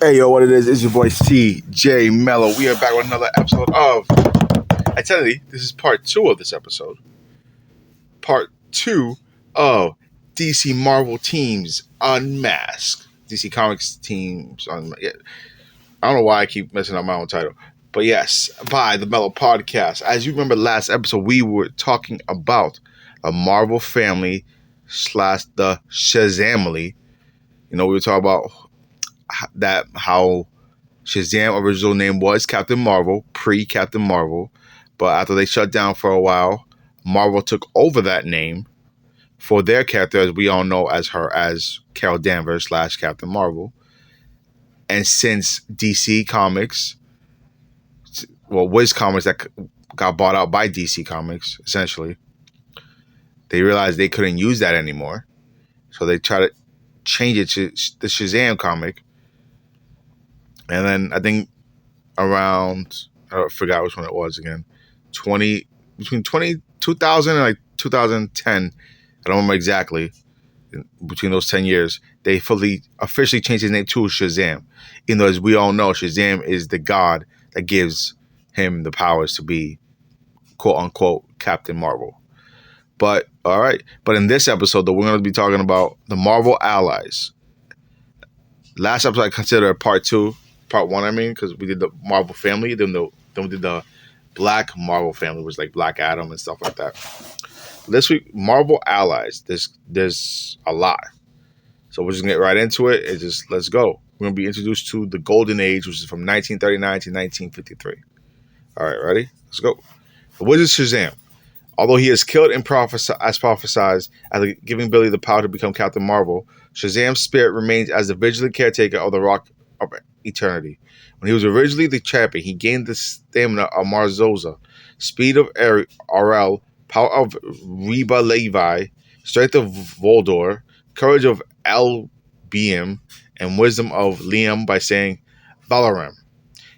Hey yo, what it is? It's your boy CJ Mello. We are back with another episode of Identity. This is part 2 of this episode. Part 2 of DC Marvel Teams Unmasked. DC Comics Teams Unmasked. I don't know why I keep messing up my own title. But yes, by the Mello Podcast. As you remember last episode, we were talking about a Marvel family / the Shazamily. We were talking about how Shazam original name was Captain Marvel, pre-Captain Marvel, but after they shut down for a while, Marvel took over that name for their character, as we all know as Carol Danvers / Captain Marvel. And since DC Comics, Wiz Comics that got bought out by DC Comics, essentially, they realized they couldn't use that anymore, so they tried to change it to the Shazam comic. And then I think around, I forgot which one it was again, between 2000 and like 2010, I don't remember exactly, between those 10 years, they officially changed his name to Shazam. Even though, as we all know, Shazam is the god that gives him the powers to be, quote unquote, Captain Marvel. But, all right. But in this episode, though, we're going to be talking about the Marvel Allies. Last episode, I consider part 1, because we did the Marvel family, then we did the Black Marvel family, which was like Black Adam and stuff like that. This week, Marvel Allies, there's a lot. So we're just going to get right into it and let's go. We're going to be introduced to the Golden Age, which is from 1939 to 1953. All right, ready? Let's go. The Wizard Shazam. Although he is killed as prophesized, after giving Billy the power to become Captain Marvel, Shazam's spirit remains as the vigilant caretaker of the Rock of Eternity. When he was originally the champion, he gained the stamina of Marzosa, speed of Arel, power of Reba Levi, strength of Voldor, courage of Albium, and wisdom of Liam by saying Valaram.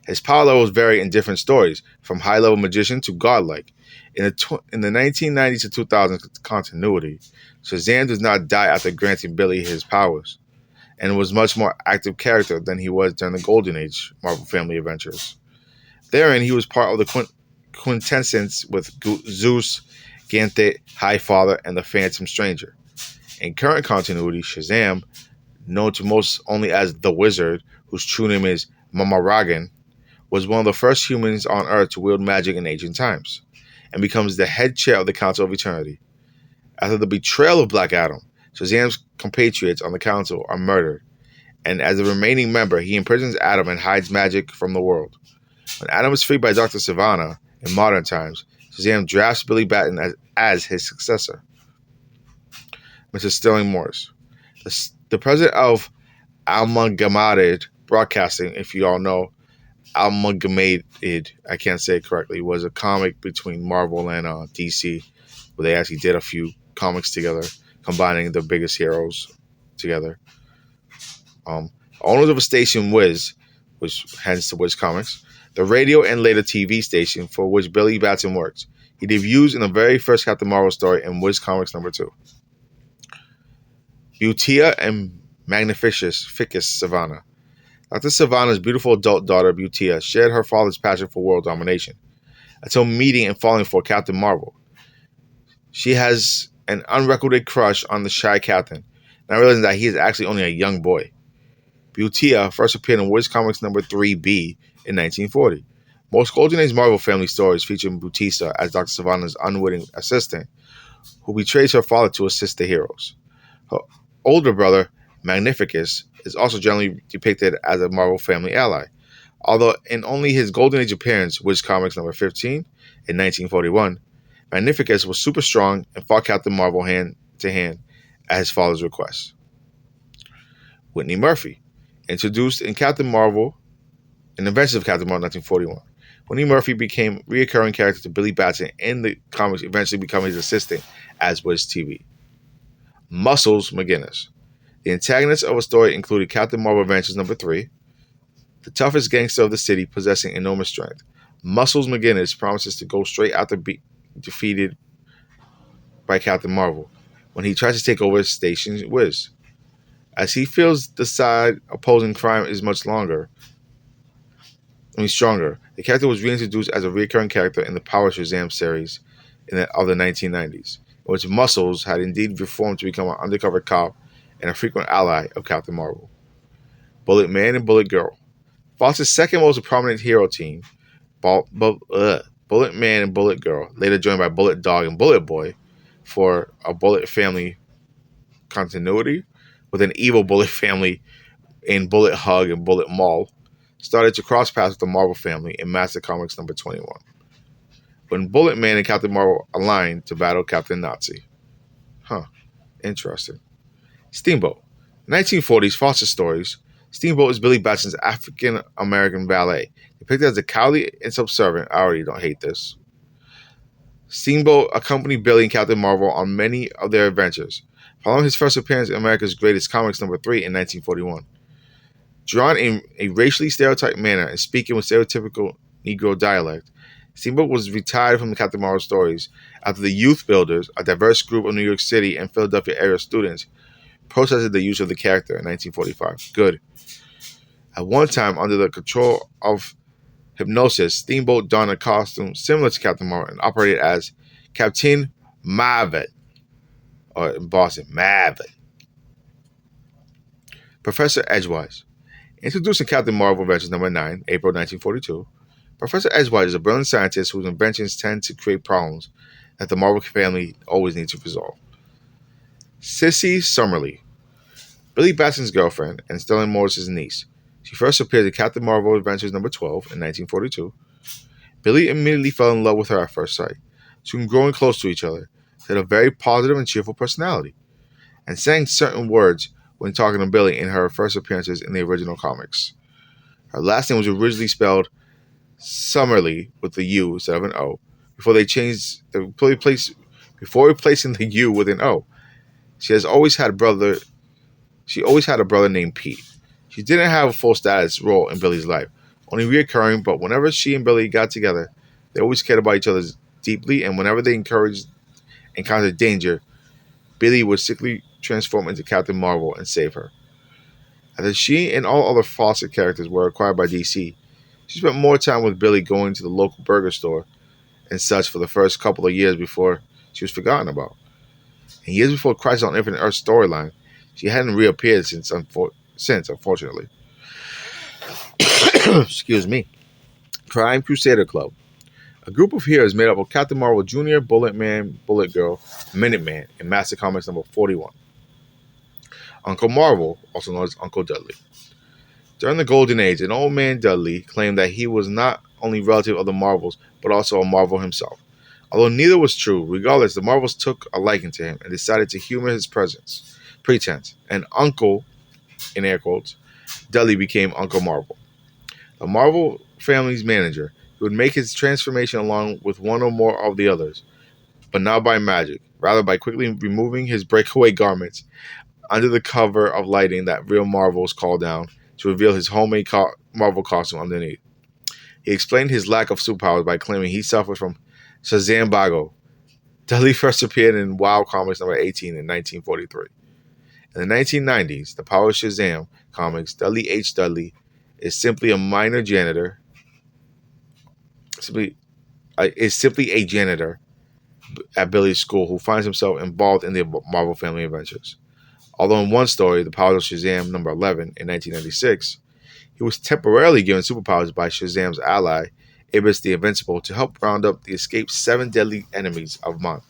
His power levels vary in different stories, from high-level magician to godlike. In the 1990s to 2000s continuity, Shazam does not die after granting Billy his powers, and was much more active character than he was during the Golden Age Marvel Family Adventures. Therein, he was part of the quintessence with Zeus, Ganthet, Highfather, and the Phantom Stranger. In current continuity, Shazam, known to most only as the Wizard, whose true name is Mamaragan, was one of the first humans on Earth to wield magic in ancient times, and becomes the head chair of the Council of Eternity. After the betrayal of Black Adam, Shazam's compatriots on the Council are murdered, and as a remaining member, he imprisons Adam and hides magic from the world. When Adam is freed by Dr. Sivana in modern times, Shazam drafts Billy Batson as his successor. Mr. Sterling Morris. The president of Amalgamated Broadcasting, if you all know, Amalgamated, I can't say it correctly, was a comic between Marvel and DC, where they actually did a few comics together, combining the biggest heroes together. Owners of a station, Wiz, which hence the Wiz Comics, the radio and later TV station for which Billy Batson works. He debuts in the very first Captain Marvel story in Wiz Comics #2. Butia and Magnificus Savannah. Dr. Savannah's beautiful adult daughter, Butia, shared her father's passion for world domination, until meeting and falling for Captain Marvel. She has an unrecorded crush on the shy captain, not realizing that he is actually only a young boy. Butia first appeared in Wiz Comics #3B in 1940. Most Golden Age Marvel family stories feature Butista as Dr. Savannah's unwitting assistant, who betrays her father to assist the heroes. Her older brother, Magnificus, is also generally depicted as a Marvel family ally, although in only his Golden Age appearance, Wiz Comics #15 in 1941, Magnificus was super strong and fought Captain Marvel hand to hand at his father's request. Whitney Murphy, introduced in Captain Marvel, in Adventures of Captain Marvel 1941. Whitney Murphy became a recurring character to Billy Batson in the comics, eventually becoming his assistant as Wiz TV. Muscles McGinnis. The antagonists of a story included Captain Marvel Adventures #3, the toughest gangster of the city possessing enormous strength. Muscles McGinnis promises to go straight after being defeated by Captain Marvel when he tries to take over his station Wiz. As he feels the side opposing crime is stronger. The character was reintroduced as a recurring character in the Power Shazam series of the 1990s, in which Muscles had indeed reformed to become an undercover cop and a frequent ally of Captain Marvel. Bullet Man and Bullet Girl. Fox's second most prominent hero team, Bullet Man and Bullet Girl, later joined by Bullet Dog and Bullet Boy for a Bullet family continuity, with an evil Bullet family in Bullet Hug and Bullet Maul, started to cross paths with the Marvel family in Master Comics number 21, when Bullet Man and Captain Marvel aligned to battle Captain Nazi. Interesting. Steamboat. 1940s Foster Stories. Steamboat is Billy Batson's African-American valet, depicted as a cowardly and subservient. I already don't hate this. Steamboat accompanied Billy and Captain Marvel on many of their adventures, following his first appearance in America's Greatest Comics number 3 in 1941. Drawn in a racially stereotyped manner and speaking with stereotypical Negro dialect, Steamboat was retired from the Captain Marvel stories after the Youth Builders, a diverse group of New York City and Philadelphia area students, protested the use of the character in 1945. Good. At one time, under the control of hypnosis, Steamboat donned a costume similar to Captain Marvel and operated as Captain Marvel, or in Boston, Marvel. Professor Edgewise. Introducing Captain Marvel Adventures number 9, April 1942, Professor Edgewise is a brilliant scientist whose inventions tend to create problems that the Marvel family always needs to resolve. Sissy Summerlee. Billy Batson's girlfriend and Stellan Morris's niece. She first appeared in Captain Marvel Adventures number 12 in 1942. Billy immediately fell in love with her at first sight, soon growing close to each other. She had a very positive and cheerful personality, and sang certain words when talking to Billy in her first appearances in the original comics. Her last name was originally spelled Summerlee with the U instead of an O, before replacing the U with an O. She always had a brother named Pete. She didn't have a full status role in Billy's life, only reoccurring, but whenever she and Billy got together, they always cared about each other deeply, and whenever they encountered danger, Billy would simply transform into Captain Marvel and save her. After she and all other Foster characters were acquired by DC, she spent more time with Billy going to the local burger store and such for the first couple of years before she was forgotten about. And years before Crisis on Infinite Earth storyline, she hadn't reappeared since, unfortunately. Excuse me. Crime Crusader Club. A group of heroes made up of Captain Marvel Jr., Bullet Man, Bullet Girl, Minuteman, in Master Comics number 41. Uncle Marvel, also known as Uncle Dudley. During the Golden Age, an old man Dudley claimed that he was not only relative of the Marvels, but also a Marvel himself. Although neither was true, regardless, the Marvels took a liking to him and decided to humor his pretense, and Uncle, in air quotes, Dudley became Uncle Marvel. The Marvel family's manager, he would make his transformation along with one or more of the others, but not by magic, rather by quickly removing his breakaway garments under the cover of lighting that real Marvels call down to reveal his homemade Marvel costume underneath. He explained his lack of superpowers by claiming he suffered from Shazam Bago. Dudley first appeared in WoW Comics number 18 in 1943. In the 1990s, the Power of Shazam comics, Dudley H. Dudley is simply a minor janitor. Is simply a janitor at Billy's school who finds himself involved in the Marvel family adventures. Although in one story, The Power of Shazam number 11 in 1996, he was temporarily given superpowers by Shazam's ally, Ibis the Invincible, to help round up the escaped 7 deadly enemies of man.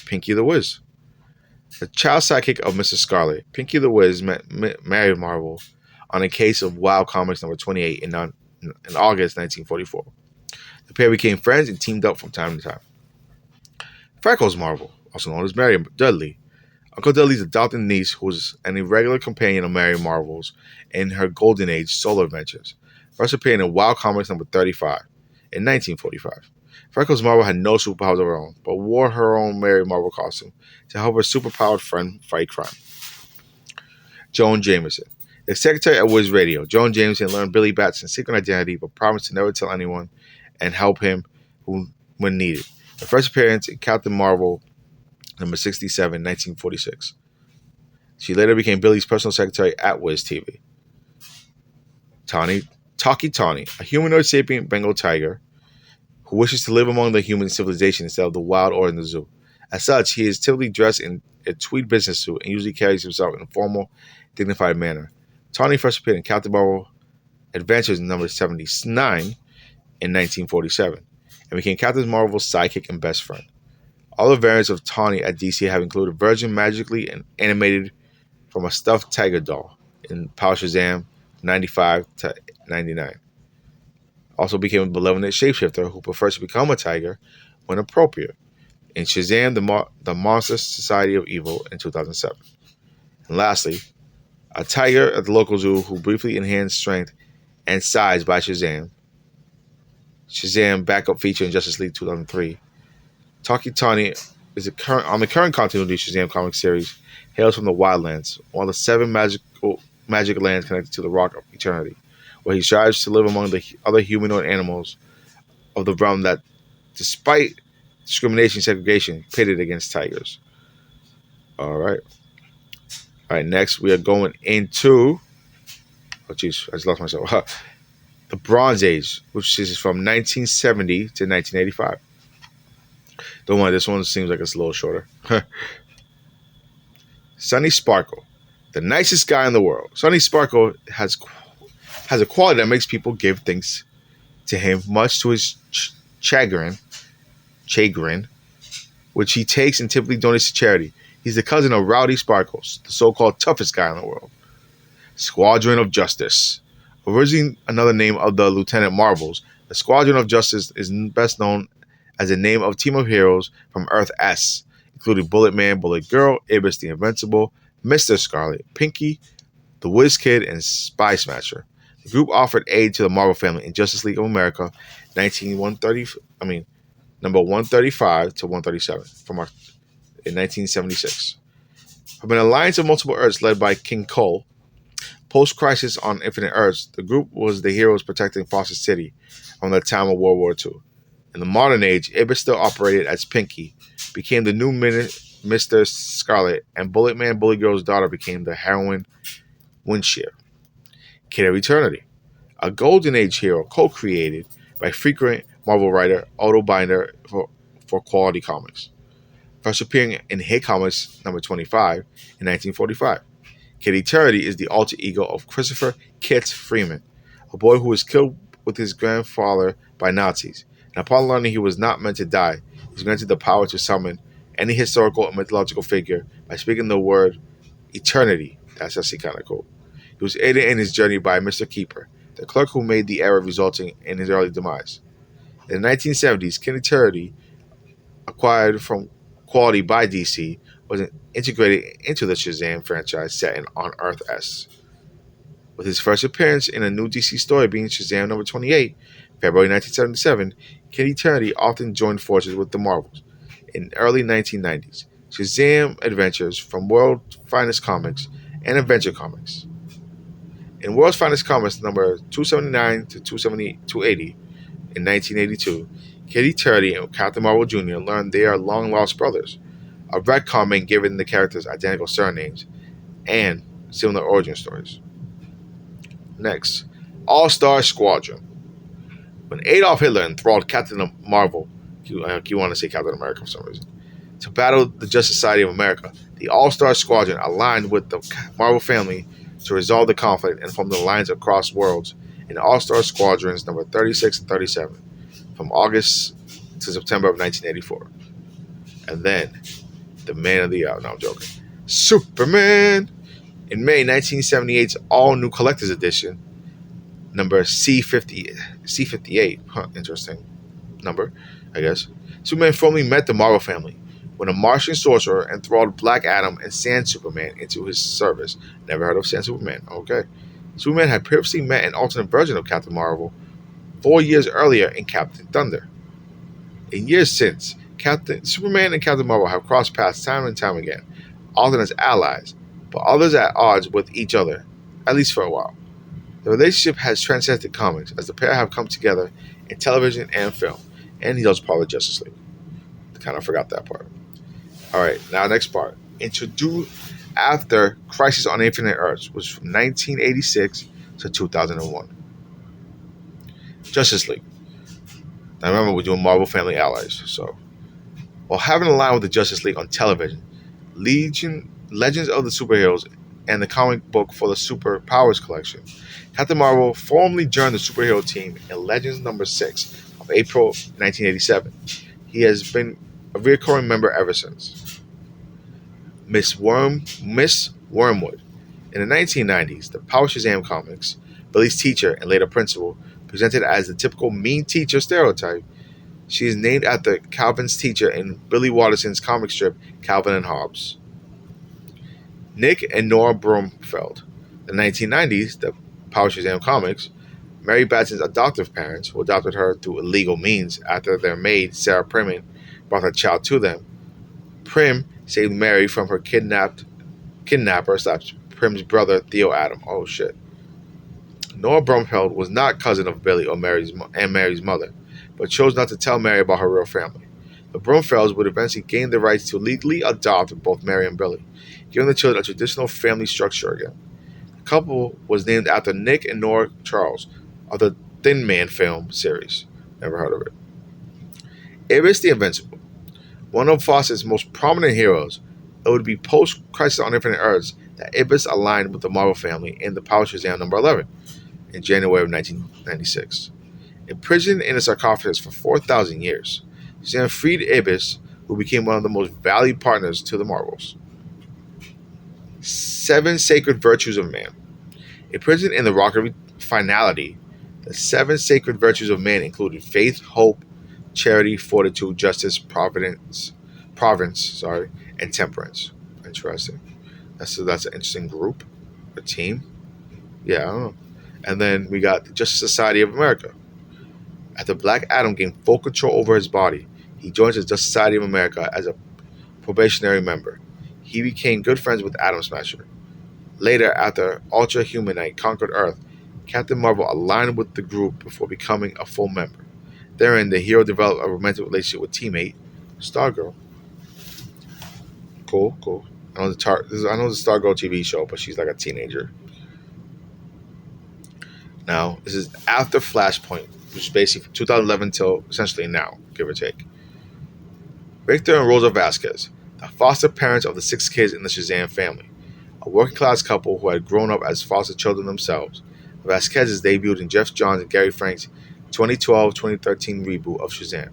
Pinky the Wiz. The child sidekick of Mr. Scarlet, Pinky the Wiz married Marvel on a case of WoW Comics number 28 in August 1944. The pair became friends and teamed up from time to time. Freckles Marvel, also known as Mary Dudley. Uncle Dudley's adopted niece, who was an irregular companion of Mary Marvel's in her Golden Age solo adventures, first appeared in WoW Comics number 35 in 1945. Freckles Marvel had no superpowers of her own, but wore her own Mary Marvel costume to help her superpowered friend fight crime. Joan Jameson. The secretary at Wiz Radio, Joan Jameson learned Billy Batson's secret identity, but promised to never tell anyone and help him when needed. The first appearance in Captain Marvel number 67, 1946. She later became Billy's personal secretary at Wiz TV. Talkie, a humanoid sapient Bengal tiger who wishes to live among the human civilization instead of the wild or in the zoo. As such, he is typically dressed in a tweed business suit and usually carries himself in a formal, dignified manner. Tawny first appeared in Captain Marvel Adventures number 79 in 1947 and became Captain Marvel's sidekick and best friend. All the variants of Tawny at DC have included version magically and animated from a stuffed tiger doll in Power Shazam 95 to 99. Also became a benevolent shapeshifter who prefers to become a tiger when appropriate in Shazam the Monster Society of Evil in 2007. And lastly, a tiger at the local zoo who briefly enhanced strength and size by Shazam backup feature in Justice League 2003. Talkie Tawny is on the current continuity Shazam comic series, hails from the Wildlands, one of the 7 magic lands connected to the Rock of Eternity, where he strives to live among the other humanoid animals of the realm that, despite discrimination and segregation, pitted against tigers. All right. Next we are going into, I just lost myself. The Bronze Age, which is from 1970 to 1985. Don't worry, this one seems like it's a little shorter. Sonny Sparkle, the nicest guy in the world. Sonny Sparkle has a quality that makes people give things to him, much to his chagrin, which he takes and typically donates to charity. He's the cousin of Rowdy Sparkles, the so-called toughest guy in the world. Squadron of Justice. Originally another name of the Lieutenant Marvels, the Squadron of Justice is best known as a name of team of heroes from Earth S, including Bullet Man, Bullet Girl, Ibis the Invincible, Mr. Scarlet, Pinky, the Whiz Kid, and Spy Smasher. The group offered aid to the Marvel family in Justice League of America, number 135 to 137 in 1976. From an alliance of multiple Earths led by King Cole, post-crisis on Infinite Earths, the group was the heroes protecting Foster City from the time of World War II. In the modern age, Ibis still operated as Pinky, became the new Mr. Scarlet, and Bullet Man, Bullet Girl's daughter, became the heroine Windshear. Kid of Eternity, a Golden Age hero co-created by frequent Marvel writer Otto Binder for Quality Comics. First appearing in Hit Comics number 25 in 1945. Kid Eternity is the alter ego of Christopher Kit Freeman, a boy who was killed with his grandfather by Nazis, and upon learning he was not meant to die, he's granted the power to summon any historical and mythological figure by speaking the word eternity. That's actually kind of cool. He was aided in his journey by Mr. Keeper, the clerk who made the error resulting in his early demise. In the 1970s, Kid Eternity, acquired from Quality by DC, was integrated into the Shazam franchise set on Earth S. With his first appearance in a new DC story being Shazam number 28, February 1977, Kid Eternity often joined forces with the Marvels. In early 1990s, Shazam Adventures from World's Finest Comics and Adventure Comics. In World's Finest Comics number 279 to 280 in 1982, Kid Eternity and Captain Marvel Jr. learned they are long-lost brothers, a retcon being given the characters identical surnames and similar origin stories. Next, All-Star Squadron. When Adolf Hitler enthralled Captain Marvel, you want to say Captain America for some reason, to battle the Justice Society of America, the All-Star Squadron aligned with the Marvel family to resolve the conflict and form the alliance across worlds in All-Star Squadrons number 36 and 37 from August to September of 1984. And then, the man of the hour, no, I'm joking, Superman! In May 1978's all-new collector's edition, number C58, interesting number, I guess, Superman formally met the Marvel family when a Martian sorcerer enthralled Black Adam and Sand Superman into his service. Never heard of Sand Superman, okay. Superman had previously met an alternate version of Captain Marvel 4 years earlier in Captain Thunder. In years since, Superman and Captain Marvel have crossed paths time and time again, often as allies, but others at odds with each other, at least for a while. The relationship has transcended comics, as the pair have come together in television and film, and he also part of Justice League. Kind of forgot that part. Alright, now next part. after Crisis on Infinite Earths, was from 1986 to 2001. Justice League. Now remember, we're doing Marvel Family Allies. So, while having a line with the Justice League on television, Legends of the Superheroes, and the comic book for the Super Powers collection, Captain Marvel formally joined the superhero team in Legends number 6 of April 1987. He has been a recurring member ever since. Miss Wormwood. In the 1990s, the Power Shazam comics, Billy's teacher and later principal, presented as the typical mean teacher stereotype. She is named after Calvin's teacher in Billy Watterson's comic strip Calvin and Hobbes. Nick and Nora Bromfeld. In the 1990s, the Power Shazam comics, Mary Batson's adoptive parents, who adopted her through illegal means after their maid, Sarah Primmin, brought her child to them. Prim saved Mary from her kidnapper / Prim's brother, Theo Adam. Oh shit. Nora Bromfeld was not cousin of Billy or Mary's mother, but chose not to tell Mary about her real family. The Bromfelds would eventually gain the rights to legally adopt both Mary and Billy, giving the children a traditional family structure again. The couple was named after Nick and Nora Charles of the Thin Man film series. Never heard of it. Ibis the Invincible. One of Fawcett's most prominent heroes, it would be post-Crisis on Infinite Earths that Ibis aligned with the Marvel family in the Power Shazam number 11 in January of 1996. Imprisoned in a sarcophagus for 4,000 years, Shazam freed Ibis, who became one of the most valued partners to the Marvels. 7 Sacred Virtues of Man. Imprisoned in the Rock of Finality, the 7 sacred virtues of man included faith, hope, charity, fortitude, justice, province, and temperance. Interesting. That's an interesting group, a team. Yeah, I don't know. And then we got the Justice Society of America. After Black Adam gained full control over his body, he joins the Justice Society of America as a probationary member. He became good friends with Atom Smasher. Later, after Ultra Humanite conquered Earth, Captain Marvel aligned with the group before becoming a full member. Therein, the hero developed a romantic relationship with teammate Stargirl. Cool. I know the Stargirl TV show, but she's like a teenager. Now, this is after Flashpoint, which is basically from 2011 till essentially now, give or take. Victor and Rosa Vasquez, the foster parents of the 6 kids in the Shazam family, a working-class couple who had grown up as foster children themselves. The Vasquez's debuted in Jeff Johns and Gary Frank's 2012-2013 reboot of Shazam.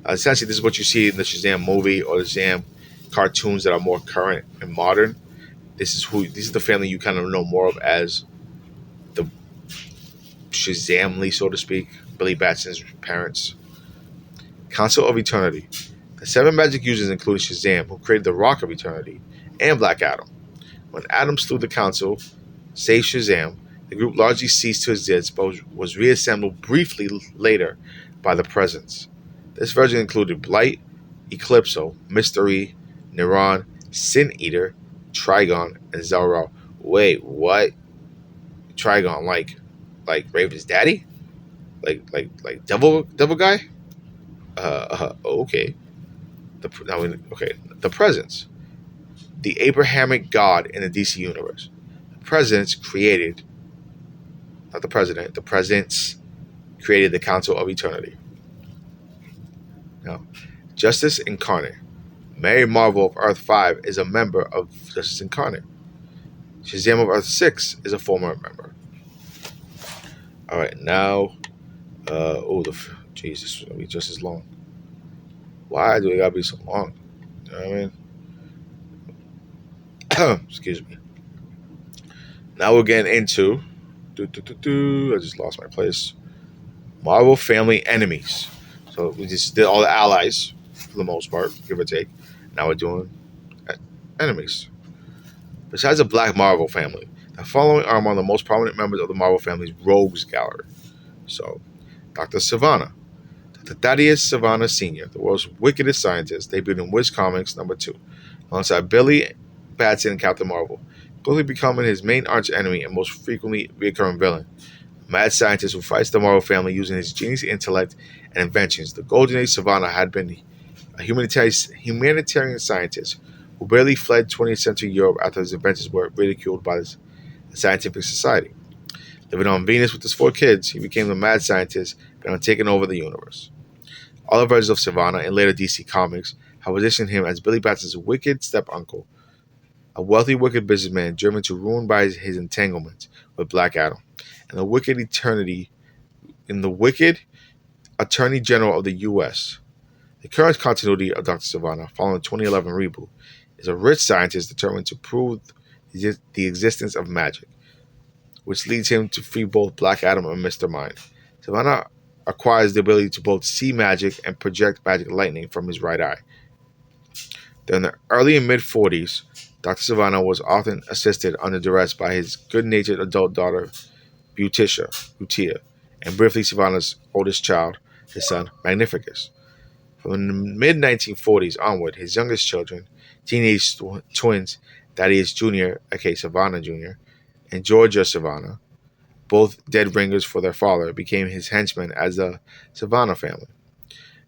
Essentially, this is what you see in the Shazam movie or the Shazam cartoons that are more current and modern. This is the family you kind of know more of as the Shazamly, so to speak, Billy Batson's parents. Council of Eternity. The 7 magic users included Shazam, who created the Rock of Eternity, and Black Adam. When Adam slew the Council, saved Shazam, the group largely ceased to exist, but was reassembled briefly later by the Presence. This version included Blight, Eclipso, Mystery, Neron, Sin Eater, Trigon, and Zero. Wait, what? Trigon, like Raven's daddy? Like devil guy? Okay. The Presence, the Abrahamic God in the DC universe. The Presence created, not the President. The Presence created the Council of Eternity. Now, Justice Incarnate. Mary Marvel of Earth 5 is a member of Justice Incarnate. Shazam of Earth 6 is a former member. Alright, now, Jesus, it'll be just as long. Why do it gotta be so long? You know what I mean? Excuse me. Now we're getting into, I just lost my place. Marvel Family Enemies. So we just did all the allies, for the most part, give or take. Now we're doing enemies. Besides the Black Marvel family, the following are among the most prominent members of the Marvel family's rogues gallery. So, Dr. Sivana. Dr. Thaddeus Sivana Sr., the world's wickedest scientist, debuted in Wiz Comics #2, alongside Billy Batson and Captain Marvel, quickly becoming his main arch enemy and most frequently recurring villain. A mad scientist who fights the Marvel family using his genius intellect and inventions. The Golden Age Sivana had been a humanitarian scientist who barely fled 20th century Europe after his inventions were ridiculed by the scientific society. Living on Venus with his 4 kids, he became the mad scientist bent on taking over the universe. Other versions of Savannah and later DC Comics have positioned him as Billy Batson's wicked step-uncle, a wealthy, wicked businessman driven to ruin by his entanglement with Black Adam, and the wicked Attorney General of the U.S. The current continuity of Dr. Savannah, following the 2011 reboot, is a rich scientist determined to prove the existence of magic, which leads him to free both Black Adam and Mr. Mind. Savannah acquires the ability to both see magic and project magic lightning from his right eye. During the early and mid-40s, Dr. Savannah was often assisted under duress by his good-natured adult daughter, Butia, and briefly Savannah's oldest child, his son, Magnificus. From the mid-1940s onward, his youngest children, teenage twins, Thaddeus Jr., aka Savannah Jr., and Georgia Savannah, both dead ringers for their father, became his henchmen as the Savannah family.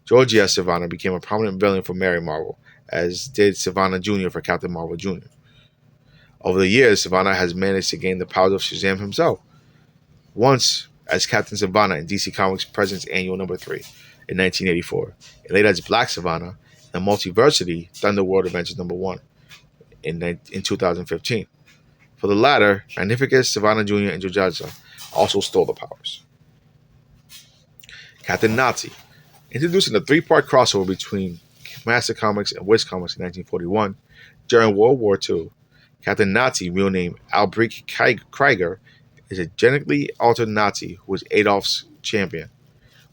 Georgia Savannah became a prominent villain for Mary Marvel, as did Savannah Jr. for Captain Marvel Jr. Over the years, Savannah has managed to gain the powers of Shazam himself, once as Captain Savannah in DC Comics Presents Annual Number 3 in 1984, and later as Black Savannah in the Multiversity Thunderworld Adventures Number 1 in 2015. For the latter, Magnificus, Savannah Jr., and Georgia also stole the powers. Captain Nazi. Introduced in a 3-part crossover between Master Comics and Wiz Comics in 1941, during World War II, Captain Nazi, real name Albrecht Krieger, is a genetically altered Nazi who is Adolf's champion.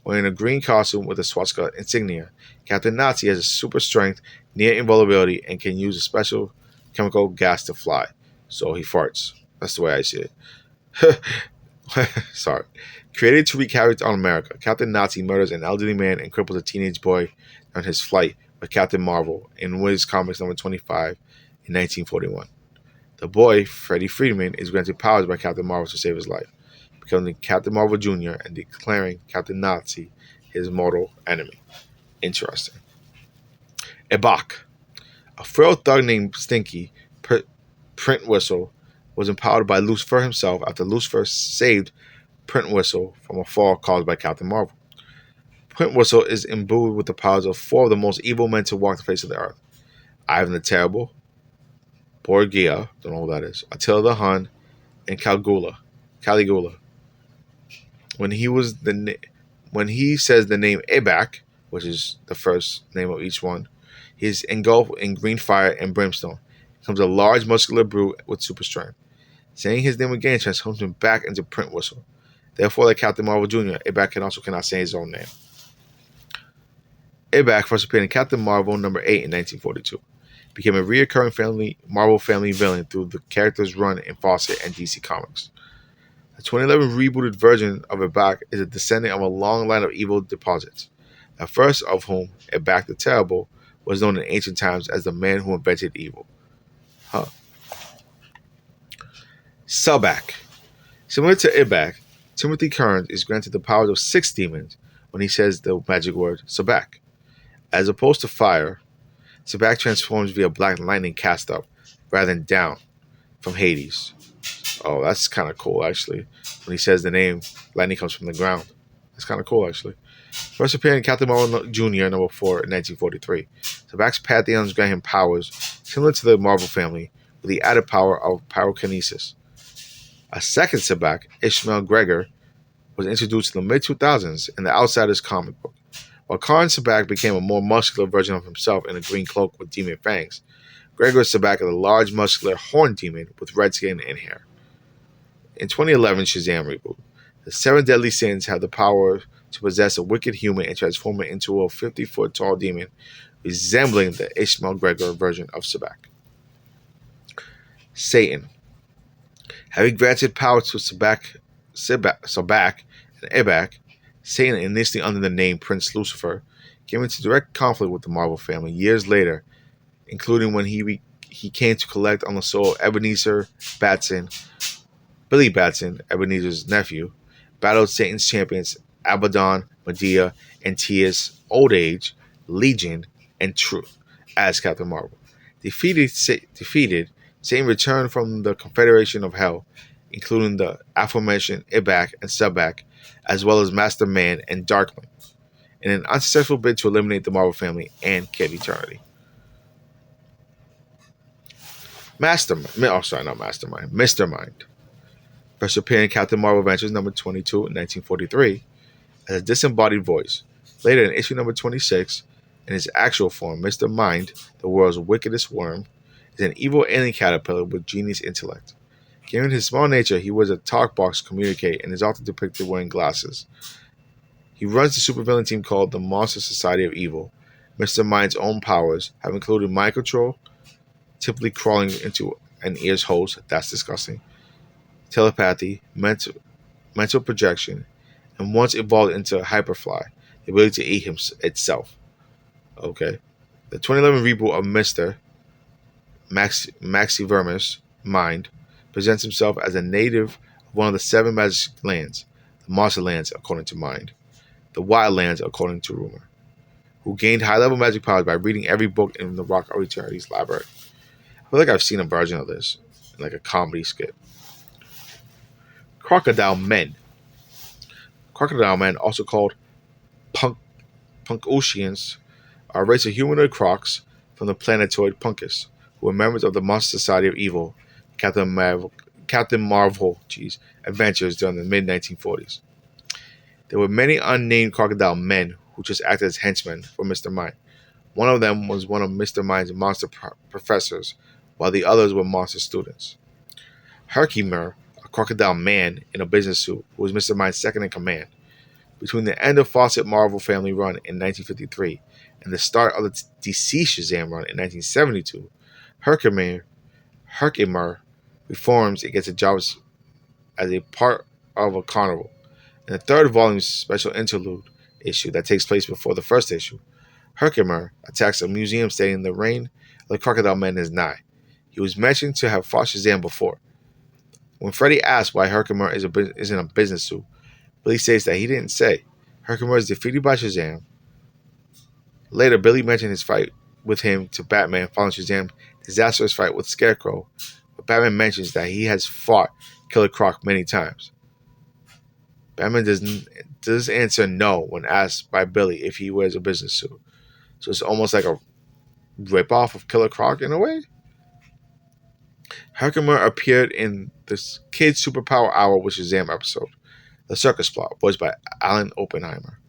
Wearing a green costume with a swastika insignia, Captain Nazi has a super strength, near invulnerability, and can use a special chemical gas to fly. So he farts. That's the way I see it. Sorry. Created to wreak havoc on America, Captain Nazi murders an elderly man and cripples a teenage boy on his flight with Captain Marvel in Wiz Comics number 25 in 1941. The boy, Freddie Freeman, is granted powers by Captain Marvel to save his life, becoming Captain Marvel Jr. and declaring Captain Nazi his mortal enemy. Interesting. Ebok. A frail thug named Stinky Print Whistle was empowered by Lucifer himself after Lucifer saved Print Whistle from a fall caused by Captain Marvel. Print Whistle is imbued with the powers of 4 of the most evil men to walk the face of the earth: Ivan the Terrible, Borgia, don't know who that is, Attila the Hun, and Caligula. When he says the name Ebak, which is the first name of each one, he is engulfed in green fire and brimstone. He becomes a large muscular brute with super strength. Saying his name again transforms him back into Print Whistle. Therefore, like Captain Marvel Jr., Ebak cannot say his own name. Ebak first appeared in Captain Marvel number 8 in 1942. Became a recurring Marvel family villain through the character's run in Fawcett and DC Comics. The 2011 rebooted version of Ebak is a descendant of a long line of evil deposits, the first of whom, Ebak the Terrible, was known in ancient times as the man who invented evil. Sabak. Similar to Ebak, Timothy Kearns is granted the powers of 6 demons when he says the magic word Sabak. As opposed to fire, Sabak transforms via black lightning cast up, rather than down, from Hades. Oh, that's kind of cool, actually. When he says the name, lightning comes from the ground. That's kind of cool, actually. First appearing in Captain Marvel Jr. number 4 in 1943. Sabak's pantheons grant him powers similar to the Marvel family, with the added power of pyrokinesis. A second Sabak, Ishmael Gregor, was introduced in the mid-2000s in the Outsiders comic book. While Khan Sabak became a more muscular version of himself in a green cloak with demon fangs, Gregor Sabak is a large muscular horned demon with red skin and hair. In 2011 Shazam reboot, the 7 deadly sins have the power to possess a wicked human and transform it into a 50-foot tall demon resembling the Ishmael Gregor version of Sabak. Satan. Having granted power to Sabak and Ebak, Satan, initially under the name Prince Lucifer, came into direct conflict with the Marvel family years later, including when he came to collect on the soul of Ebenezer Batson. Billy Batson, Ebenezer's nephew, battled Satan's champions Abaddon, Medea, Antaeus, Old Age, Legion, and Truth as Captain Marvel. Defeated, Satan returned from the Confederation of Hell, including the aforementioned Ibak and Subak, as well as Master Man and Darkman, in an unsuccessful bid to eliminate the Marvel family and Kid Eternity. Mr. Mind. First appearing in Captain Marvel Adventures number 22 in 1943 as a disembodied voice. Later in issue number 26, in his actual form, Mr. Mind, the world's wickedest worm, is an evil alien caterpillar with genius intellect. Given his small nature, he wears a talk box to communicate and is often depicted wearing glasses. He runs the supervillain team called the Monster Society of Evil. Mr. Mind's own powers have included mind control, typically crawling into an ear's holes, that's disgusting, telepathy, mental projection, and once evolved into Hyperfly, the ability to eat itself. Okay. The 2011 reboot of Mr. Maxivermus Mind presents himself as a native of one of the 7 magic lands, the Monster Lands according to Mind, the Wild Lands according to Rumor, who gained high-level magic powers by reading every book in the Rock of Eternity's library. I feel like I've seen a version of this, like a comedy skit. Crocodile Men. Crocodile Men, also called Punkoceans, are a race of humanoid crocs from the planetoid Punkus, who were members of the Monster Society of Evil, Captain Marvel adventures during the mid-1940s. There were many unnamed crocodile men who just acted as henchmen for Mr. Mind. One of them was one of Mr. Mind's monster professors, while the others were monster students. Herkimer, a crocodile man in a business suit, who was Mr. Mind's second in command. Between the end of Fawcett Marvel Family run in 1953 and the start of the DC Shazam run in 1972, Herkimer reforms and gets a job as a part of a carnival. In the third volume's special interlude issue that takes place before the first issue, Herkimer attacks a museum stating the reign of the Crocodile Man is nigh. He was mentioned to have fought Shazam before. When Freddy asks why Herkimer is in a business suit, Billy states that he didn't say. Herkimer is defeated by Shazam. Later, Billy mentioned his fight with him to Batman following Shazam's disastrous fight with Scarecrow, but Batman mentions that he has fought Killer Croc many times. Batman does answer no when asked by Billy if he wears a business suit. So it's almost like a ripoff of Killer Croc in a way. Herkimer appeared in the Kids Superpower Hour with Shazam episode, The Circus Plot, voiced by Alan Oppenheimer.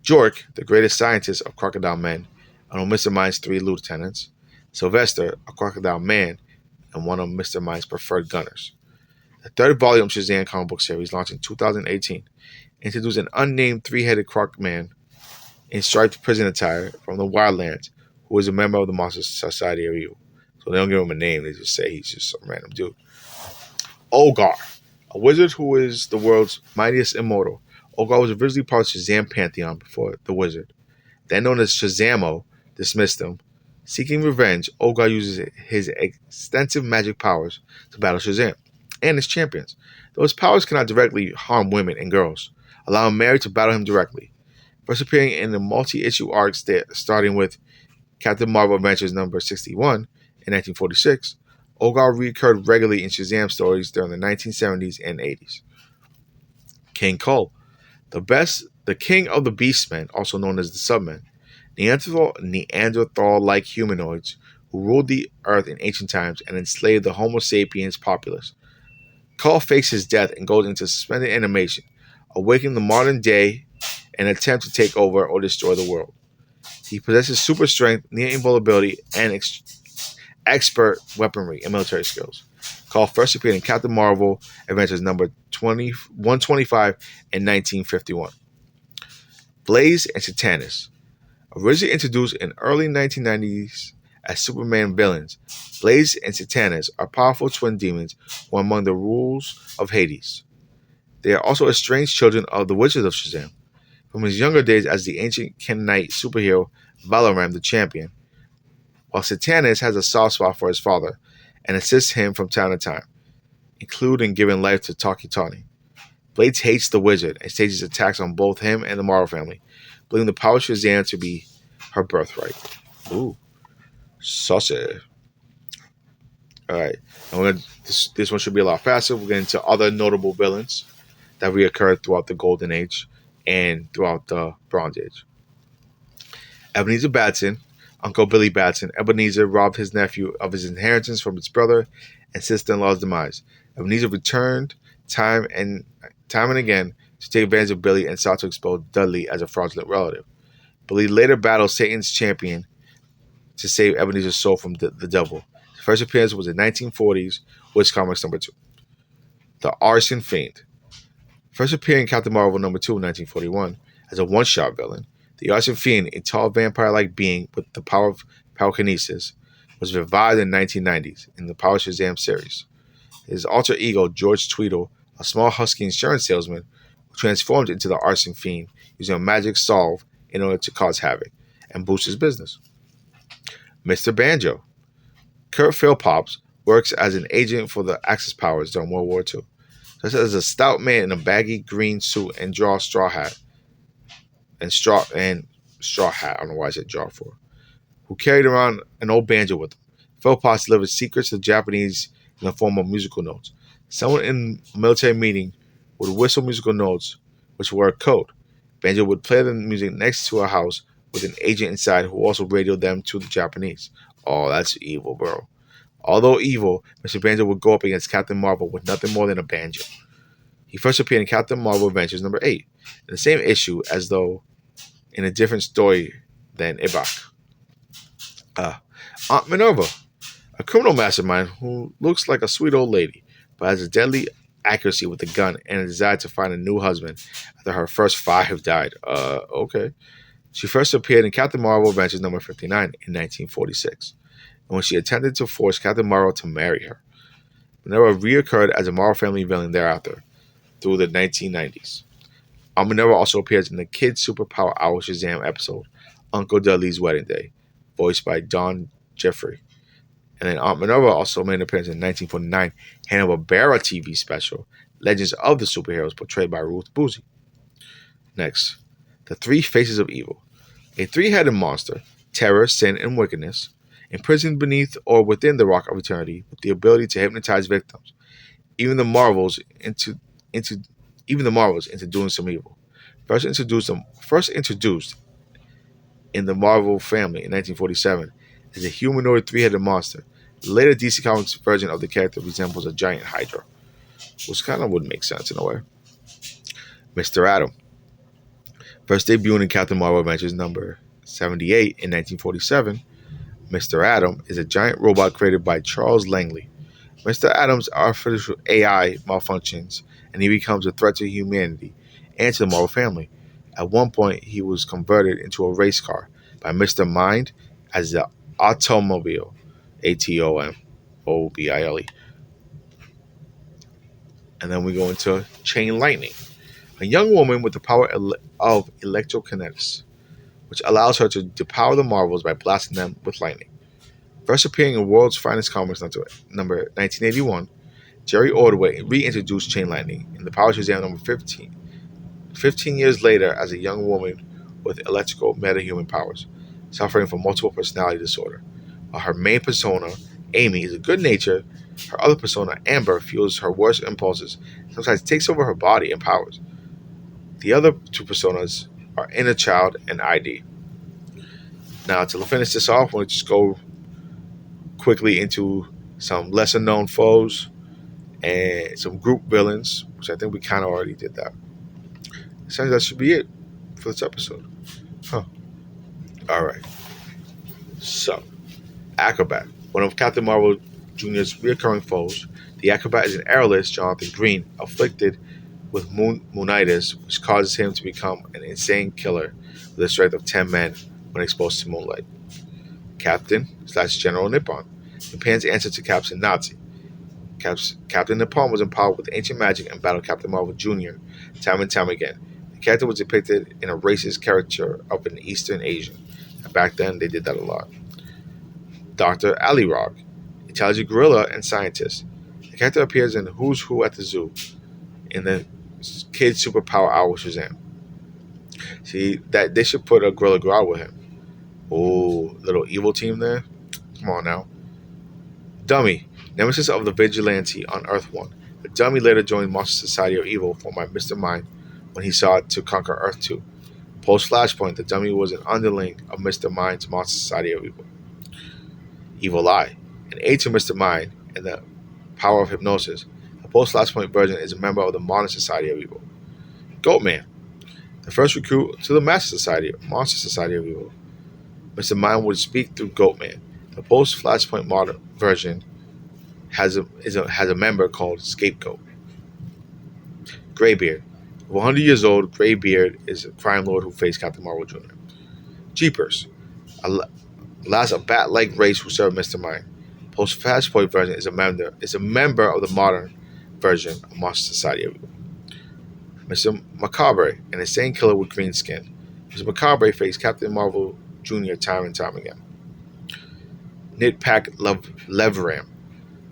Jork, the greatest scientist of Crocodile Men, and Mr. Mind's 3 lieutenants. Sylvester, a crocodile man, and one of Mr. Mind's preferred gunners. The third volume Shazam comic book series, launched in 2018, introduced an unnamed 3-headed croc man in striped prison attire from the Wildlands, who is a member of the Monster Society of Evil. So they don't give him a name, they just say he's just some random dude. Olgar, a wizard who is the world's mightiest immortal. Olgar was originally part of Shazam Pantheon before the wizard, then known as Shazamo, dismissed him. Seeking revenge, Olgar uses his extensive magic powers to battle Shazam and his champions, though his powers cannot directly harm women and girls, allowing Mary to battle him directly. First appearing in the multi-issue arcs starting with Captain Marvel Adventures number 61 in 1946, Olgar recurred regularly in Shazam stories during the 1970s and 80s. King Cole, the king of the Beastmen, also known as the Submen, Neanderthal-like humanoids who ruled the earth in ancient times and enslaved the Homo sapiens populace. Cole fakes his death and goes into suspended animation, awakening the modern day and attempt to take over or destroy the world. He possesses super strength, near invulnerability, and expert weaponry and military skills. Cole first appeared in Captain Marvel Adventures number 125 in 1951. Blaze and Satanus. Originally introduced in early 1990s as Superman villains, Blaze and Satanus are powerful twin demons who are among the rules of Hades. They are also estranged children of the Wizard of Shazam. From his younger days as the ancient Canaanite superhero Balaram the Champion, while Satanus has a soft spot for his father and assists him from time to time, including giving life to Taki Tani. Blades hates the Wizard and stages attacks on both him and the Marvel family, believing the power of Shazam to be her birthright. Ooh, saucy. All right, and this one should be a lot faster. We're getting to other notable villains that reoccurred throughout the Golden Age and throughout the Bronze Age. Ebenezer Batson, Uncle Billy Batson. Ebenezer robbed his nephew of his inheritance from his brother and sister-in-law's demise. Ebenezer returned time and again to take advantage of Billy and sought to expose Dudley as a fraudulent relative. Billy later battled Satan's champion to save Ebenezer's soul from the devil. His first appearance was in 1940's Witch Comics #2. The Arson Fiend. First appearing in Captain Marvel #2 in 1941 as a one-shot villain, the Arson Fiend, a tall vampire-like being with the power of pyrokinesis, was revived in the 1990s in the Power Shazam series. His alter ego, George Tweedle, a small husky insurance salesman, transformed into the Arson Fiend using a magic solve in order to cause havoc and boost his business. Mr. Banjo. Kurt Philpops works as an agent for the Axis powers during World War II. Dressed as a stout man in a baggy green suit and straw hat. I don't know why I said jaw for. Who carried around an old banjo with him. Philpops delivered secrets to the Japanese in the form of musical notes. Someone in a military meeting would whistle musical notes, which were a code. Banjo would play the music next to a house with an agent inside who also radioed them to the Japanese. Oh, that's evil, bro. Although evil, Mr. Banjo would go up against Captain Marvel with nothing more than a banjo. He first appeared in Captain Marvel Adventures #8, in the same issue as though in a different story than Ibak. Aunt Minerva, a criminal mastermind who looks like a sweet old lady, but has a deadly accuracy with a gun and a desire to find a new husband after her first 5 died. Okay. She first appeared in Captain Marvel Adventures #59 in 1946, and when she attempted to force Captain Marvel to marry her. Minerva reoccurred as a Marvel family villain thereafter, through the 1990s. Minerva also appears in the Kids Superpower Hour Shazam episode, Uncle Dudley's Wedding Day, voiced by Don Jeffrey. And then Aunt Minerva also made an appearance in 1949 Hanna-Barbera TV special, Legends of the Superheroes, portrayed by Ruth Buzzi. Next, the Three Faces of Evil. A three-headed monster, terror, sin, and wickedness, imprisoned beneath or within the Rock of Eternity with the ability to hypnotize victims, even the Marvels into doing some evil. First introduced in the Marvel family in 1947 as a humanoid three-headed monster. The later DC Comics version of the character resembles a giant Hydra, which kind of would make sense in a way. Mr. Atom. First debuted in Captain Marvel Adventures #78 in 1947, Mr. Atom is a giant robot created by Charles Langley. Mr. Atom's artificial AI malfunctions, and he becomes a threat to humanity and to the Marvel family. At one point, he was converted into a race car by Mr. Mind as the Automobile, Atomobile. And then we go into Chain Lightning, a young woman with the power of electrokinetics, which allows her to depower the Marvels by blasting them with lightning. First appearing in World's Finest Comics number 1981, Jerry Ordway reintroduced Chain Lightning in the Power Shazam #15. 15 years later, as a young woman with electrical metahuman powers, suffering from multiple personality disorder. While her main persona, Amy, is a good nature, her other persona, Amber, fuels her worst impulses, sometimes takes over her body and powers. The other two personas are Inner Child and ID. Now, to finish this off, we'll just go quickly into some lesser known foes and some group villains, which I think we kind of already did that. Essentially, that should be it for this episode. All right. So, Acrobat, one of Captain Marvel Jr.'s recurring foes. The Acrobat is an airless Jonathan Green afflicted with moonitis, which causes him to become an insane killer with a strength of 10 men when exposed to moonlight. Captain/General Nippon, Japan's answer to Captain Nazi. Captain Nippon was empowered with ancient magic and battled Captain Marvel Jr. time and time again. The character was depicted in a racist caricature of an Eastern Asian. And back then, they did that a lot. Dr. Alirog, intelligent gorilla and scientist. The character appears in Who's Who at the Zoo in the Kids Superpower Hour Shazam. See, that they should put a Gorilla Grodd with him. Oh, little evil team there. Come on now. Dummy, Nemesis of the Vigilante on Earth 1. The dummy later joined Monster Society of Evil, formed by Mr. Mind when he sought to conquer Earth 2. Post Flashpoint, the dummy was an underling of Mr. Mind's Monster Society of Evil. Evil Eye. An aide to Mr. Mind and the power of hypnosis, the post Flashpoint version is a member of the Modern Society of Evil. Goatman. The first recruit to the Monster Society of Evil. Mr. Mind would speak through Goatman. The post Flashpoint modern version has a member called Scapegoat. Greybeard. 100 years old, Greybeard is a crime lord who faced Captain Marvel Jr. Jeepers. A bat-like race who served Mr. Mind. Post Flashpoint version is a member of the modern version of Monster Society of Evil. Mr. Macabre, an insane killer with green skin. Mr. Macabre faced Captain Marvel Jr. time and time again. Nitpack Leveram,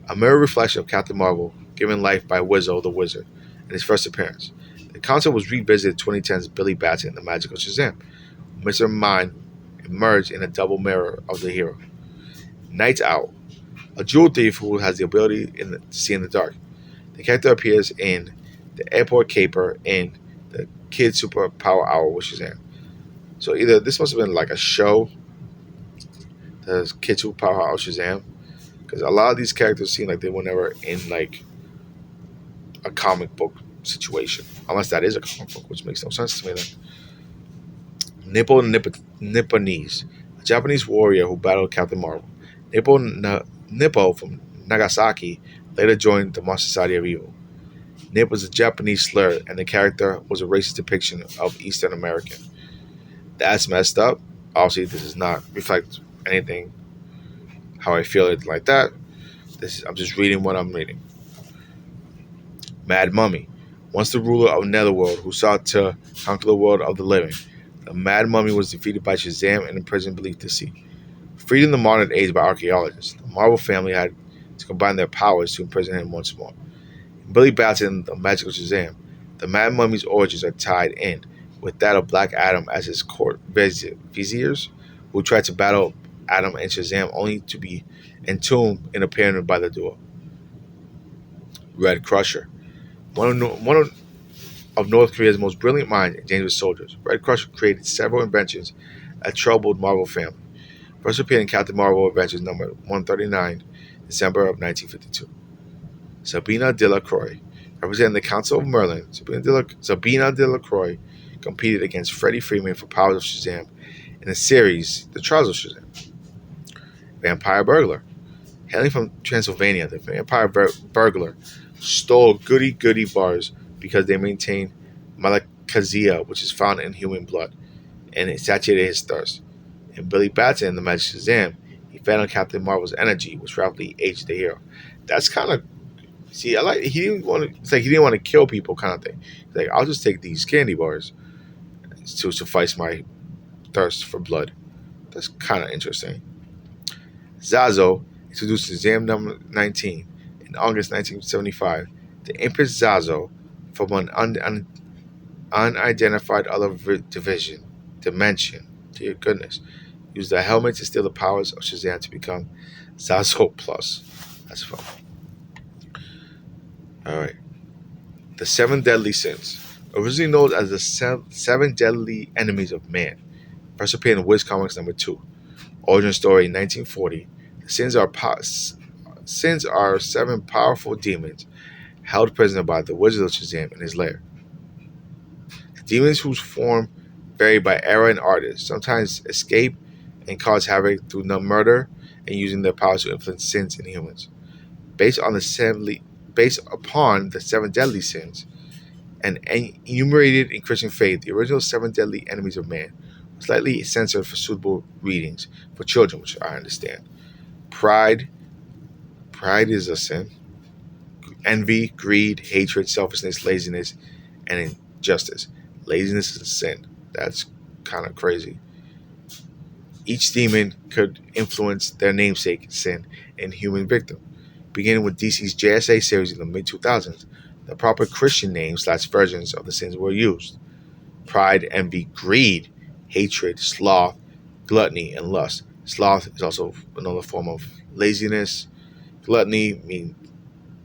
a mirror reflection of Captain Marvel, given life by Wizzo the Wizard in his first appearance. The concept was revisited in 2010's Billy Batson in The Magical Shazam. Mr. Mind emerged in a double mirror of the hero. Night Owl, a jewel thief who has the ability to see in the dark. The character appears in the Airport Caper and the Kid Superpower Hour with Shazam. So either this must have been like a show, the Kid Superpower Hour with Shazam, because a lot of these characters seem like they were never in like a comic book situation, unless that is a comic book, which makes no sense to me then. Nipponese, a Japanese warrior who battled Captain Marvel. Nippo from Nagasaki later joined the Monster Society of Evil. Nip was a Japanese slur, and the character was a racist depiction of Eastern American. That's messed up. Obviously, this does not reflect anything how I feel it like that. I'm just reading what I'm reading. Mad Mummy, once the ruler of Netherworld who sought to conquer the world of the living. The Mad Mummy was defeated by Shazam and imprisoned beneath the sea. Freed in the modern age by archaeologists, the Marvel family had to combine their powers to imprison him once more. In Billy Batson, the Magical Shazam, the Mad Mummy's origins are tied in with that of Black Adam as his court viziers, who tried to battle Adam and Shazam only to be entombed and apparent by the duo. Red Crusher, one of North Korea's most brilliant minds and dangerous soldiers. Red Crusher created several inventions that troubled Marvel family. First appeared in Captain Marvel Adventures number 139, December of 1952. Sabina Delacroix, representing the Council of Merlin, Sabina Delacroix competed against Freddie Freeman for powers of Shazam in the series The Trials of Shazam. Vampire Burglar. Hailing from Transylvania, the vampire burglar stole goody bars because they maintained malakazia, which is found in human blood, and it satiated his thirst. In Billy Batson, the Magic Shazam, he fed on Captain Marvel's energy, which rapidly aged the hero. That's kind of he didn't want to. It's like he didn't want to kill people, kind of thing. He's like, I'll just take these candy bars to suffice my thirst for blood. That's kind of interesting. Zazo introduced Shazam number 19 in August 1975. The Empress Zazo, from an unidentified other dimension, dear goodness, used the helmet to steal the powers of Shazam to become Zazo Plus. That's fun. Alright. The Seven Deadly Sins. Originally known as the Seven Deadly Enemies of Man. First appeared in Wiz Comics number 2. Origin story in 1940. The sins are seven powerful demons held prisoner by the Wizard of Shazam in his lair. The demons, whose form vary by era and artist, sometimes escape and cause havoc through murder and using their powers to influence sins in humans. Based upon the seven deadly sins and enumerated in Christian faith, the original seven deadly enemies of man were slightly censored for suitable readings for children, which I understand. Pride is a sin. Envy, greed, hatred, selfishness, laziness, and injustice. Laziness is a sin. That's kind of crazy. Each demon could influence their namesake, sin, and human victim. Beginning with DC's JSA series in the mid-2000s, the proper Christian names / versions of the sins were used. Pride, envy, greed, hatred, sloth, gluttony, and lust. Sloth is also another form of laziness. Gluttony mean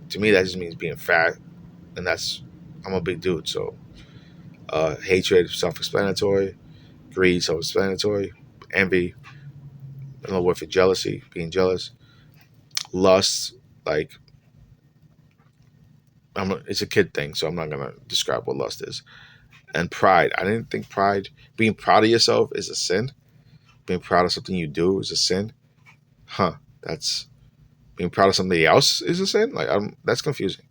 to me that just means being fat, and I'm a big dude, so hatred, self-explanatory. Greed, self-explanatory. Envy, another word for jealousy, being jealous. Lust, like it's a kid thing, so I'm not gonna describe what lust is. And pride, I didn't think being proud of yourself is a sin. Being proud of something you do is a sin. Huh? That's being proud of somebody else is a sin. Like that's confusing.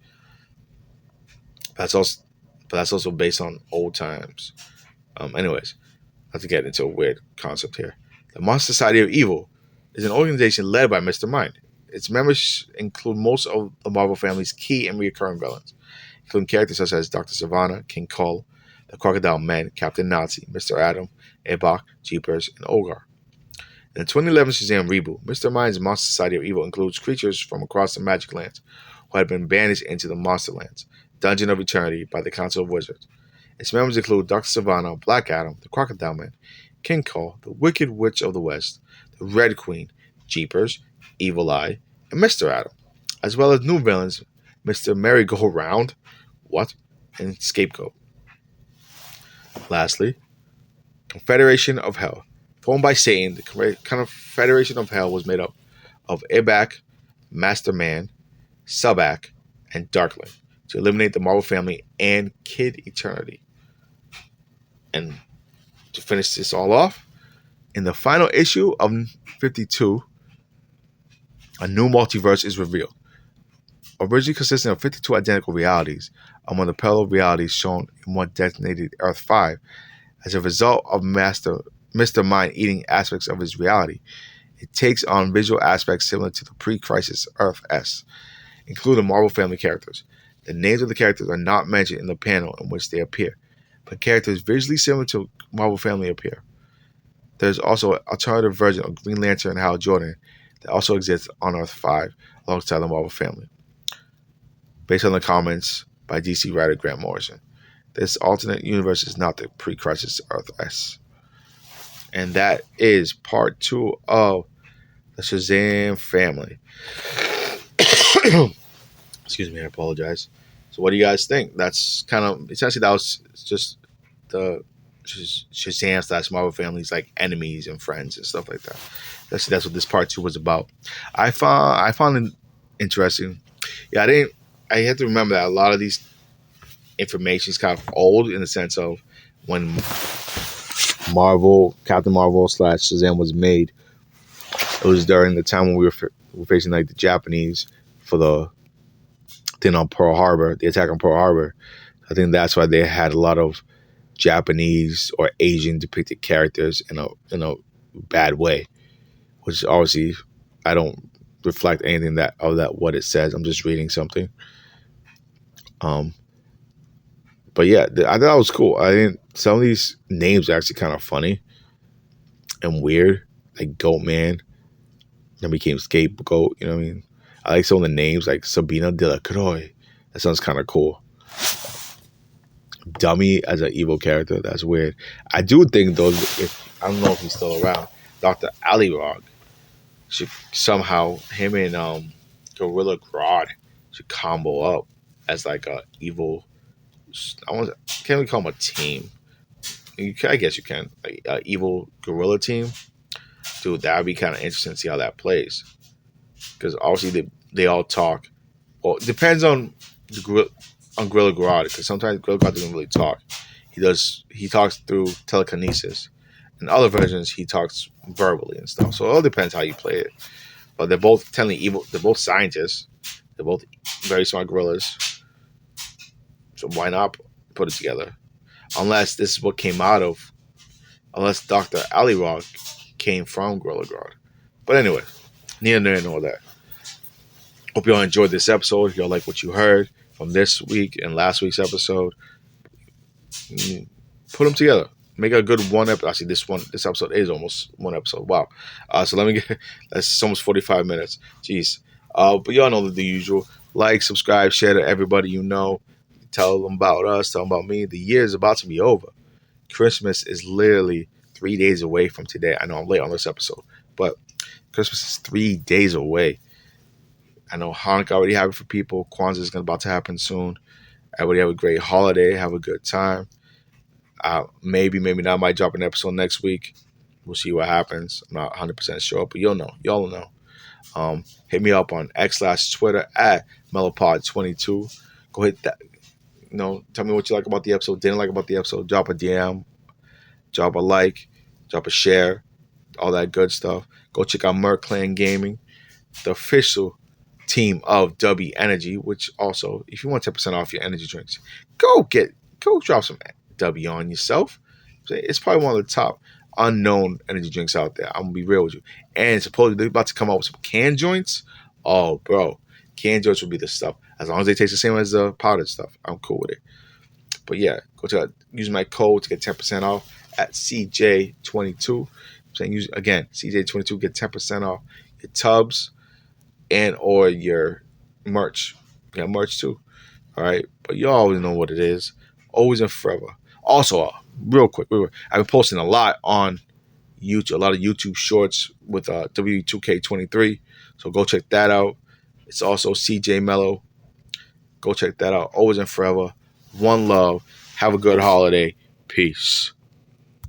That's also, but that's also based on old times. Anyways, not to get into a weird concept here. The Monster Society of Evil is an organization led by Mr. Mind. Its members include most of the Marvel family's key and recurring villains, including characters such as Dr. Savannah, King Cole, the Crocodile Man, Captain Nazi, Mr. Atom, Ebok, Jeepers, and Ogar. In the 2011 Shazam reboot, Mr. Mind's Monster Society of Evil includes creatures from across the Magic Lands who had been banished into the Monster Lands, Dungeon of Eternity, by the Council of Wizards. Its members include Dr. Savannah, Black Adam, the Crocodile Man, King Cole, the Wicked Witch of the West, the Red Queen, Jeepers, Evil Eye, and Mr. Atom, as well as new villains Mr. Merry-Go-Round, and Scapegoat. Lastly, Confederation of Hell. Formed by Satan, the Confederation of Hell was made up of Ebak, Master Man, Subak, and Darkling to eliminate the Marvel family and Kid Eternity. And to finish this all off, in the final issue of 52, a new multiverse is revealed. Originally consisting of 52 identical realities, among the parallel realities shown in one designated Earth 5, as a result of Mr. Mind eating aspects of his reality, it takes on visual aspects similar to the pre-crisis Earth S, including Marvel family characters. The names of the characters are not mentioned in the panel in which they appear, but characters visually similar to Marvel family appear. There's also an alternative version of Green Lantern and Hal Jordan that also exists on Earth 5 alongside the Marvel family, based on the comments by DC writer Grant Morrison. This alternate universe is not the pre-crisis Earth S. And that is part 2 of the Shazam Family. Excuse me, I apologize. So what do you guys think? That's kind of, essentially that was just the Shazam / Marvel families, like enemies and friends and stuff like that. That's what this part 2 was about. I found it interesting. Yeah, I had to remember that a lot of these information is kind of old in the sense of when Captain Marvel / Shazam was made. It was during the time when we were facing like the Japanese for the thing on Pearl Harbor, the attack on Pearl Harbor. I think that's why they had a lot of Japanese or Asian depicted characters in a bad way, which obviously I don't reflect anything that what it says. I'm just reading something. But yeah, I thought it was cool. Some of these names are actually kind of funny and weird, like Goat Man, then became Scapegoat. You know what I mean? I like some of the names, like Sabina de la Croix. That sounds kind of cool. Dummy as an evil character, that's weird. I do think though, I don't know if he's still around, Dr. Alirog should somehow, him and Gorilla Grodd should combo up as like a evil. Can't we call them a team? I guess you can. Like evil gorilla team, dude. That would be kind of interesting to see how that plays. Because obviously they all talk. Well, it depends on Gorilla Grodd. Because sometimes Gorilla Grodd doesn't really talk. He talks through telekinesis. In other versions, he talks verbally and stuff. So it all depends how you play it. But they're both technically evil. They're both scientists. They're both very smart gorillas. So why not put it together? Unless this is what came out of. Unless Dr. Alirog came from Gorilla Grodd. But anyway, neither here nor there. Hope y'all enjoyed this episode. If y'all like what you heard from this week and last week's episode, put them together. Make a good one episode. Actually, this episode is almost one episode. Wow. So let me get. That's almost 45 minutes. Jeez. But y'all know the usual. Like, subscribe, share to everybody you know. Tell them about us. Tell them about me. The year is about to be over. Christmas is literally 3 days away from today. I know I'm late on this episode, but Christmas is 3 days away. I know Hanukkah already happened for people. Kwanzaa is about to happen soon. Everybody have a great holiday. Have a good time. Maybe not. I might drop an episode next week. We'll see what happens. I'm not 100% sure, but you'll know. Y'all will know. Hit me up on X/Twitter at Pt.2. Go hit that. Tell me what you like about the episode, didn't like about the episode. Drop a DM, drop a like, drop a share, all that good stuff. Go check out Merc Clan Gaming, the official team of W Energy, which also, if you want 10% off your energy drinks, go drop some W on yourself. It's probably one of the top unknown energy drinks out there. I'm gonna be real with you. And supposedly they're about to come out with some canned joints. Oh, bro, canned joints will be the stuff. As long as they taste the same as the powdered stuff, I'm cool with it. But yeah, use my code to get 10% off at CJ22. I'm saying use again CJ22, get 10% off your tubs and or your merch. Yeah, merch too. All right, but you always know what it is. Always and forever. Also, real quick, I've been posting a lot on YouTube, a lot of YouTube shorts with W2K23. So go check that out. It's also CJ Mello. Go check that out. Always and forever. One love. Have a good holiday. Peace.